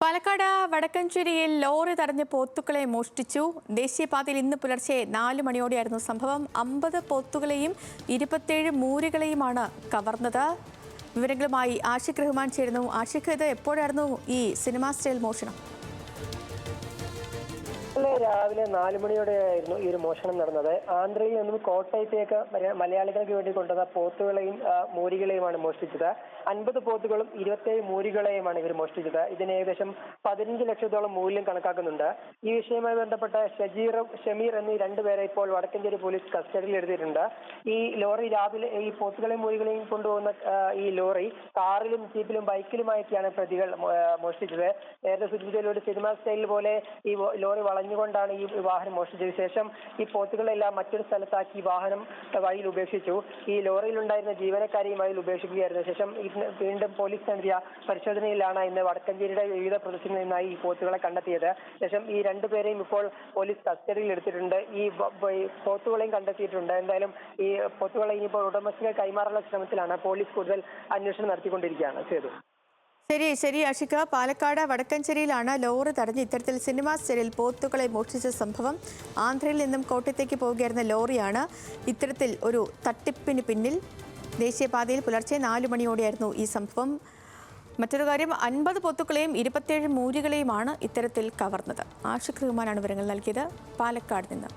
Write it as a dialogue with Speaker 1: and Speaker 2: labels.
Speaker 1: Palakkad വടക്കഞ്ചേരിയിൽ lorry തടഞ്ഞ് പോത്തുക്കളെ മോഷ്ടിച്ചു. ദേശീയപാതയിൽ ഇന്ന് പുലർച്ചെ 4 മണിയോടെയായിരുന്നു സംഭവം. 50 പോത്തുകളെയും 27 മൂരികളെയുമാണ് കവർന്നത്. വിവരങ്ങളുമായി ആഷിഖ് റഹ്മാൻ ചേരുന്നു. ആഷിഖ്, ഇത് എപ്പോഴായിരുന്നു ഈ സിനിമാ സ്റ്റൈൽ മോഷണം?
Speaker 2: രാവിലെ 4 മണിയോടെയായിരുന്നു ഈ ഒരു മോഷണം നടന്നത്. ആന്ധ്രയിൽ നിന്നും കോട്ടയത്തേക്ക് മലയാളികൾക്ക് വേണ്ടി കൊണ്ടുവന്ന പോത്തുകളെയും മൂരികളെയുമാണ് മോഷ്ടിച്ചത്. 50 പോത്തുകളും 27 മൂരികളെയുമാണ് ഇവർ മോഷ്ടിച്ചത്. ഇതിന് ഏകദേശം 15 ലക്ഷത്തോളം മൂല്യം കണക്കാക്കുന്നുണ്ട്. ഈ വിഷയവുമായി ബന്ധപ്പെട്ട ഷമീർ എന്നീ 2 പേരെ ഇപ്പോൾ വടക്കഞ്ചേരി പോലീസ് കസ്റ്റഡിയിൽ എടുത്തിട്ടുണ്ട്. ഈ ലോറി രാവിലെ ഈ പോത്തുകളെയും മൂരികളെയും കൊണ്ടുപോകുന്ന ഈ ലോറി കാറിലും ജീപ്പിലും ബൈക്കിലുമായിട്ടാണ് പ്രതികൾ മോഷ്ടിച്ചത്. നേരത്തെ സൂചിപ്പിച്ചതിലൂടെ സിനിമാ സ്റ്റൈൽ പോലെ ഈ ലോറി വളഞ്ഞുകൊണ്ടാണ് ഈ വാഹനം മോഷ്ടിച്ചതിന് ശേഷം ഈ പോത്തുകളെല്ലാം മറ്റൊരു സ്ഥലത്താക്കി ഈ വാഹനം വഴിയിൽ ഉപേക്ഷിച്ചു. ഈ ലോറിയിലുണ്ടായിരുന്ന ജീവനക്കാരെയും വഴിയിൽ ഉപേക്ഷിക്കുകയായിരുന്നു. ശേഷം വീണ്ടും പോലീസ് നടത്തിയ പരിശോധനയിലാണ് ഇന്ന് വടക്കഞ്ചേരിയുടെ വിവിധ പ്രദേശങ്ങളിൽ നിന്നായി ഈ പോത്തുകളെ കണ്ടെത്തിയത്. ശേഷം ഈ 2 പേരെയും ഇപ്പോൾ പോലീസ് കസ്റ്റഡിയിൽ എടുത്തിട്ടുണ്ട്. ഈ പോത്തുകളെയും കണ്ടെത്തിയിട്ടുണ്ട്. എന്തായാലും ഈ പോത്തുകളെ ഇനിയിപ്പോൾ ഉടമസ്ഥരെ കൈമാറാനുള്ള ശ്രമത്തിലാണ് പോലീസ്. കൂടുതൽ അന്വേഷണം നടത്തിക്കൊണ്ടിരിക്കുകയാണ്.
Speaker 1: ശരി ആഷിഖ്, പാലക്കാട് വടക്കഞ്ചേരിയിലാണ് ലോറി തടഞ്ഞ് ഇത്തരത്തിൽ സിനിമാ സ്റ്റൈലിൽ പോത്തുകളെ മോഷ്ടിച്ച സംഭവം. ആന്ധ്രയിൽ നിന്നും കോട്ടയത്തേക്ക് പോവുകയായിരുന്ന ലോറിയാണ് ഇത്തരത്തിൽ ഒരു തട്ടിപ്പിന് പിന്നിൽ. ദേശീയപാതയിൽ പുലർച്ചെ 4 മണിയോടെയായിരുന്നു ഈ സംഭവം. മറ്റൊരു കാര്യം, 50 പോത്തുകളെയും 27 മൂരികളെയുമാണ് ഇത്തരത്തിൽ കവർന്നത്. ആഷിഖ് റഹ്മാനാണ് വിവരങ്ങൾ നൽകിയത് പാലക്കാട് നിന്ന്.